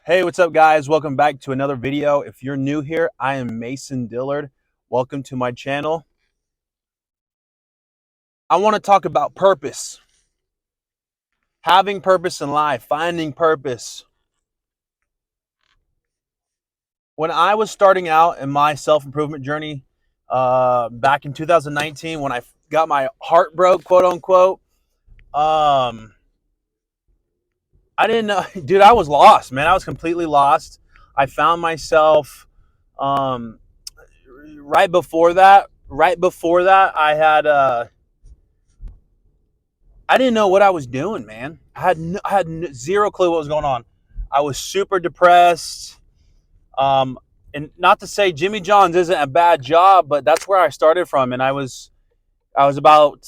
Hey, what's up, guys? Welcome back to another video. If you're new here, I am Mason Dillard. Welcome to my channel. I want to talk about purpose, having purpose in life, finding purpose. When I was starting out in my self-improvement journey back in 2019, when I got my heart broke, quote unquote, I didn't know, dude, I was lost, man. I was completely lost. I found myself um, right before that, I didn't know what I was doing, man. I had zero clue what was going on. I was super depressed. And not to say Jimmy John's isn't a bad job, but that's where I started from. And I was about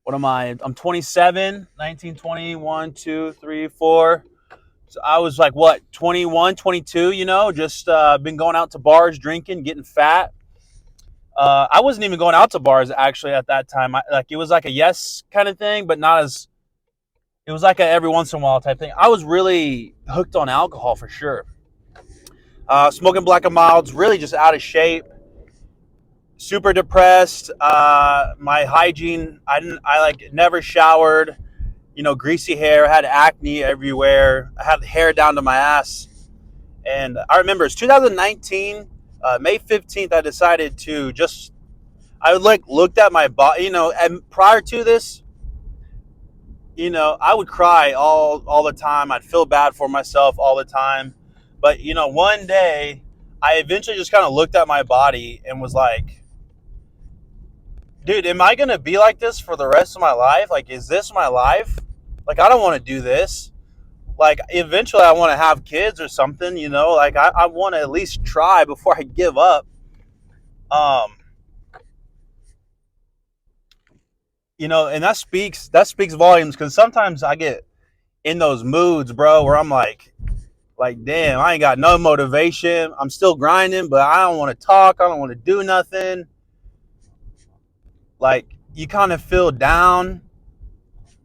what am I? I'm 27, 19, 20, 1, 2, 3, 4. So I was like, what, 21, 22, just been going out to bars, drinking, getting fat. I wasn't even going out to bars actually at that time. It was like a yes kind of thing, but not as, it was like a every once in a while type thing. I was really hooked on alcohol for sure. Smoking black and milds, really just out of shape, super depressed. My hygiene, I never showered, greasy hair, had acne everywhere. I had hair down to my ass. And I remember it's 2019, May 15th, I decided to just, I looked at my body, and prior to this, I would cry all the time. I'd feel bad for myself all the time. But, one day I eventually just kind of looked at my body and was like, dude, am I going to be like this for the rest of my life? Like, is this my life? Like, I don't want to do this. Like, eventually I want to have kids or something, like I want to at least try before I give up. Um, and that speaks volumes, because sometimes I get in those moods, bro, where I'm like, damn, I ain't got no motivation. I'm still grinding, but I don't want to talk. I don't want to do nothing. Like, you kind of feel down.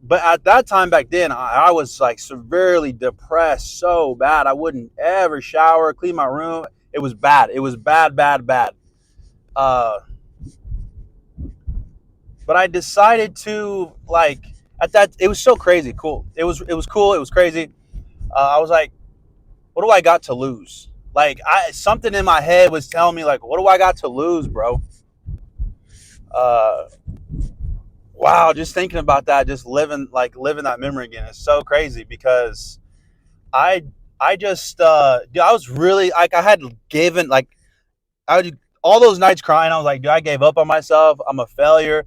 But at that time back then, I was like severely depressed, so bad. I wouldn't ever shower, clean my room. It was bad. It was bad, bad, bad. Uh, but I decided to, like, at that, it was so crazy cool. It was cool. It was crazy. I was like, what do I got to lose? Like, something in my head was telling me, like, what do I got to lose, bro? Uh, wow, just thinking about that, just living that memory again, is so crazy, because I I just dude, I was really, like, I had given, like, I would, all those nights crying. I was like, dude, I gave up on myself. I'm a failure.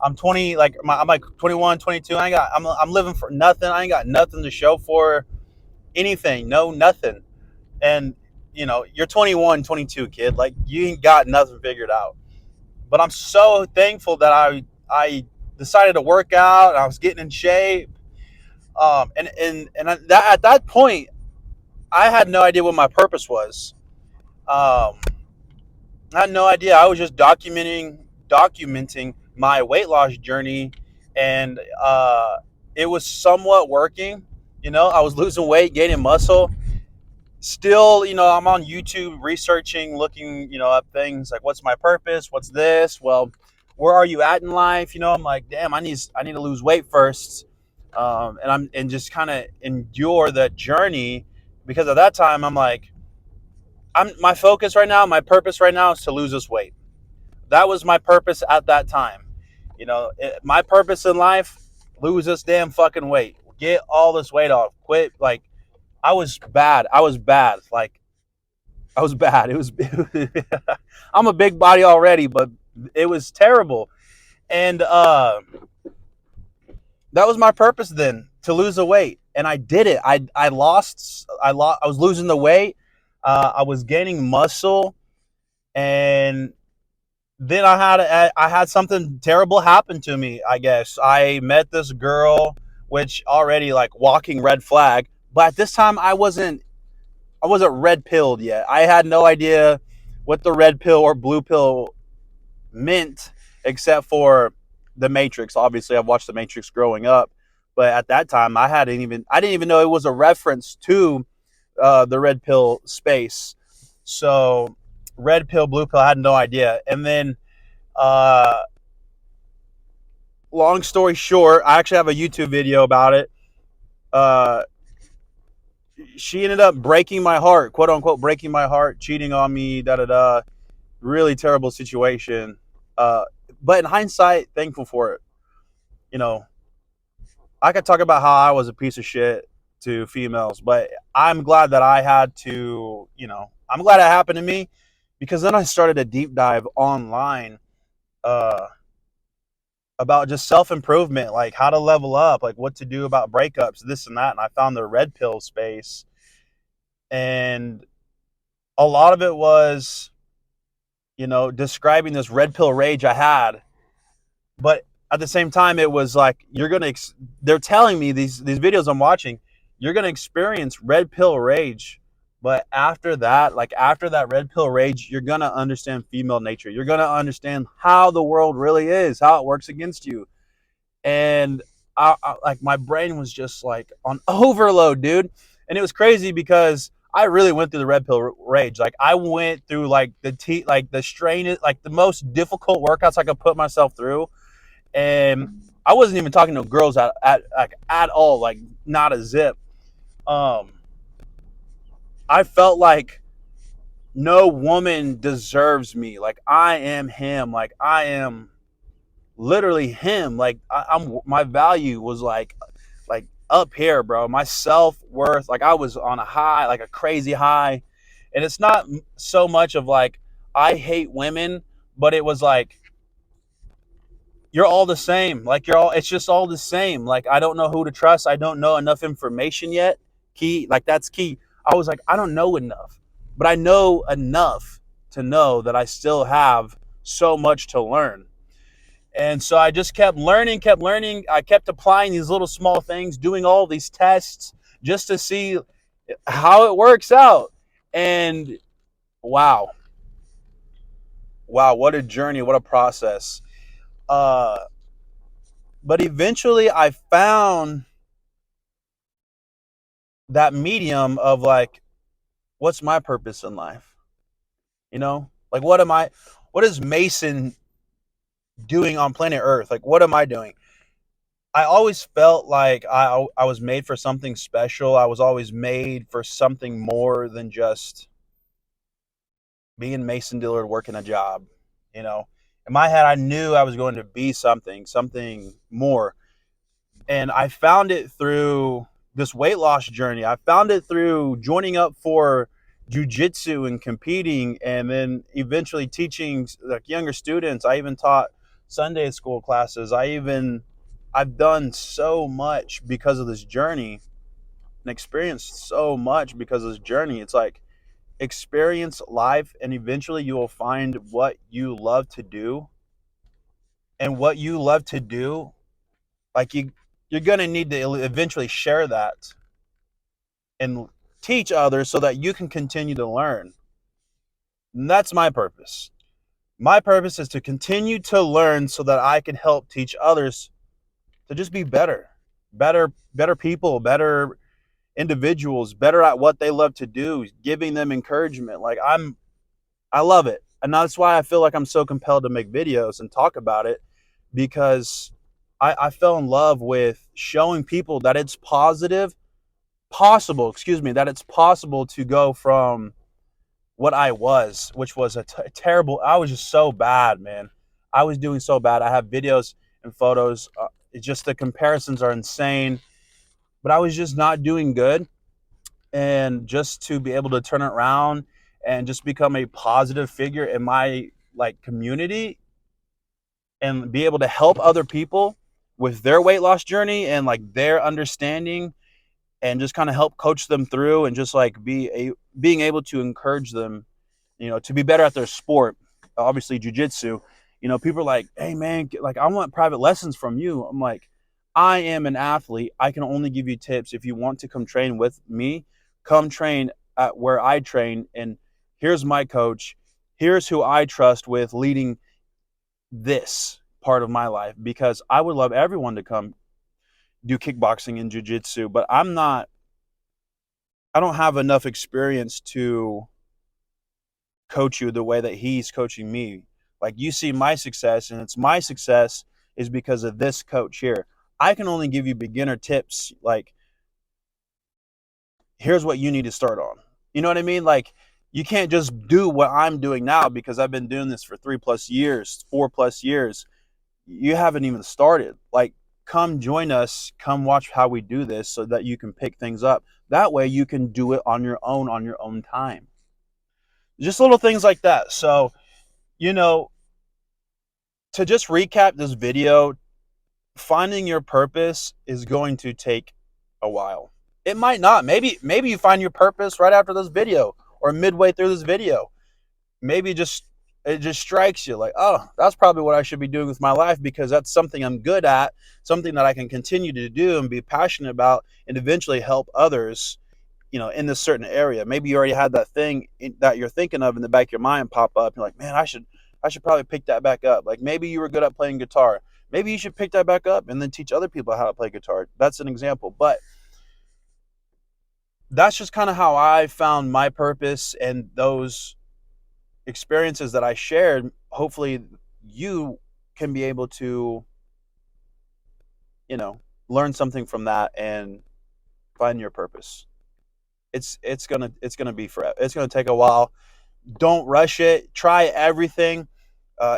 I'm 20, like, I'm like 21, 22. I'm living for nothing. I ain't got nothing to show for anything. No, nothing. And you're 21, 22, kid. Like, you ain't got nothing figured out. But I'm so thankful that I decided to work out. I was getting in shape. At that point, I had no idea what my purpose was. Um, I had no idea. I was just documenting my weight loss journey, and it was somewhat working. I was losing weight, gaining muscle. Still, I'm on YouTube researching, looking, up things like, what's my purpose? What's this? Well, where are you at in life? I'm like, damn, I need to lose weight first, and just kind of endure that journey, because at that time I'm like, my focus right now, my purpose right now is to lose this weight. That was my purpose at that time. My purpose in life: lose this damn fucking weight, get all this weight off, quit. Like, I was bad. I was bad. Like, I was bad. It was. I'm a big body already, but it was terrible. And that was my purpose then, to lose the weight, and I did it. I lost. I was losing the weight. I was gaining muscle, and then I had something terrible happen to me. I guess I met this girl, which already, like, walking red flag. But at this time, I wasn't red pilled yet. I had no idea what the red pill or blue pill meant, except for the Matrix. Obviously, I've watched the Matrix growing up, But at that time, I didn't even know it was a reference to the red pill space. So red pill, blue pill, I had no idea. And then, uh, long story short, I actually have a YouTube video about it. Uh, she ended up breaking my heart, quote unquote, breaking my heart, cheating on me, da da da. Really terrible situation. Uh, but in hindsight, thankful for it. You know, I could talk about how I was a piece of shit to females, but I'm glad that I had to, I'm glad it happened to me, because then I started a deep dive online uh, about just self improvement, like how to level up, like what to do about breakups, this and that. And I found the red pill space. And a lot of it was, describing this red pill rage I had. But at the same time, it was like, they're telling me, these videos I'm watching, you're gonna experience red pill rage, but after that, like after that red pill rage, you're gonna understand female nature. You're gonna understand how the world really is, how it works against you. And like my brain was just like on overload, dude. And it was crazy because I really went through the red pill rage. Like I went through like like the strain, like the most difficult workouts I could put myself through. And I wasn't even talking to girls at all, like not a zip. Um, I felt like no woman deserves me. Like I am him. Like I am literally him. Like I'm my value was like up here, bro. My self-worth, like I was on a high, like a crazy high. And it's not so much of like I hate women, but it was like you're all the same. Like it's just all the same. Like I don't know who to trust. I don't know enough information yet. Key, like that's key. I was like, I don't know enough, but I know enough to know that I still have so much to learn. And so I just kept learning, kept learning. I kept applying these little small things, doing all these tests just to see how it works out. And wow, wow, what a journey, what a process. Uh, but eventually I found that medium of like, what's my purpose in life? Like what is Mason doing on planet Earth? Like, what am I doing? I always felt like I was made for something special. I was always made for something more than just being Mason Dillard working a job. You know, in my head, I knew I was going to be something more. And I found it through this weight loss journey. I found it through joining up for jujitsu and competing, and then eventually teaching like younger students. I even taught Sunday school classes. I've done so much because of this journey and experienced so much because of this journey. It's like experience life, and eventually you will find what you love to do. And what you love to do, like you're going to need to eventually share that and teach others so that you can continue to learn. And that's my purpose. My purpose is to continue to learn so that I can help teach others to just be better people, better individuals, better at what they love to do, giving them encouragement. Like I love it. And that's why I feel like I'm so compelled to make videos and talk about it, because I fell in love with showing people that it's that it's possible to go from what I was, which was a terrible, I was just so bad, man. I was doing so bad. I have videos and photos. It's just the comparisons are insane, but I was just not doing good. And just to be able to turn it around and just become a positive figure in my like community and be able to help other people with their weight loss journey and like their understanding, and just kind of help coach them through, and just like being able to encourage them, to be better at their sport. Obviously jujitsu, people are like, hey man, like I want private lessons from you. I'm like, I am an athlete. I can only give you tips. If you want to come train with me, come train at where I train, and here's my coach. Here's who I trust with leading this part of my life, because I would love everyone to come do kickboxing and jujitsu, but I don't have enough experience to coach you the way that he's coaching me. Like, you see my success, and it's my success is because of this coach here. I can only give you beginner tips. Like, here's what you need to start on. You know what I mean? Like, you can't just do what I'm doing now because I've been doing this for 3+ years, 4+ years. You haven't even started. Like, come join us, come watch how we do this so that you can pick things up. That way you can do it on your own time. Just little things like that. So, you know, to just recap this video, finding your purpose is going to take a while. It might not. Maybe you find your purpose right after this video or midway through this video. Maybe it just strikes you like, oh, that's probably what I should be doing with my life because that's something I'm good at, something that I can continue to do and be passionate about and eventually help others, in this certain area. Maybe you already had that thing that you're thinking of in the back of your mind pop up. You're like, man, I should probably pick that back up. Like, maybe you were good at playing guitar. Maybe you should pick that back up and then teach other people how to play guitar. That's an example. But that's just kind of how I found my purpose, and those experiences that I shared, hopefully you can be able to, you know, learn something from that and find your purpose. It's gonna be forever. It's gonna take a while. Don't rush it. Try everything.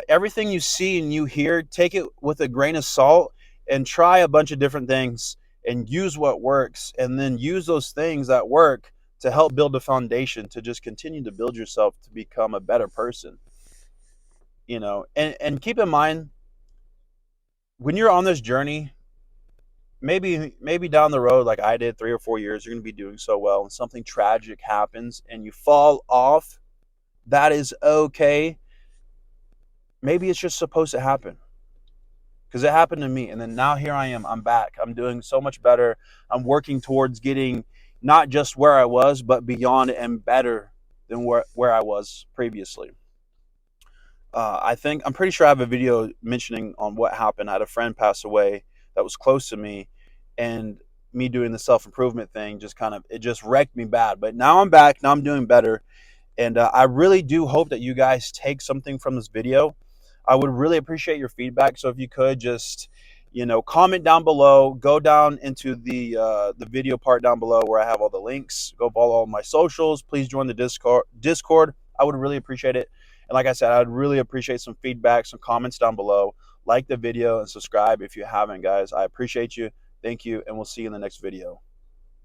Everything you see and you hear, take it with a grain of salt and try a bunch of different things and use what works, and then use those things that work to help build a foundation to just continue to build yourself to become a better person. And keep in mind, when you're on this journey, maybe down the road, like I did, 3 or 4 years, you're going to be doing so well and something tragic happens and you fall off. That is okay. Maybe it's just supposed to happen, because it happened to me. And then now here I am. I'm back. I'm doing so much better. I'm working towards getting not just where I was, but beyond and better than where I was previously. I'm pretty sure I have a video mentioning on what happened. I had a friend pass away that was close to me, and me doing the self improvement thing it just wrecked me bad. But now I'm back. Now I'm doing better, and I really do hope that you guys take something from this video. I would really appreciate your feedback. So if you could just, comment down below, go down into the video part down below where I have all the links. Go follow all my socials. Please join the Discord. I would really appreciate it. And like I said, I'd really appreciate some feedback, some comments down below. Like the video and subscribe if you haven't, guys. I appreciate you. Thank you, and we'll see you in the next video.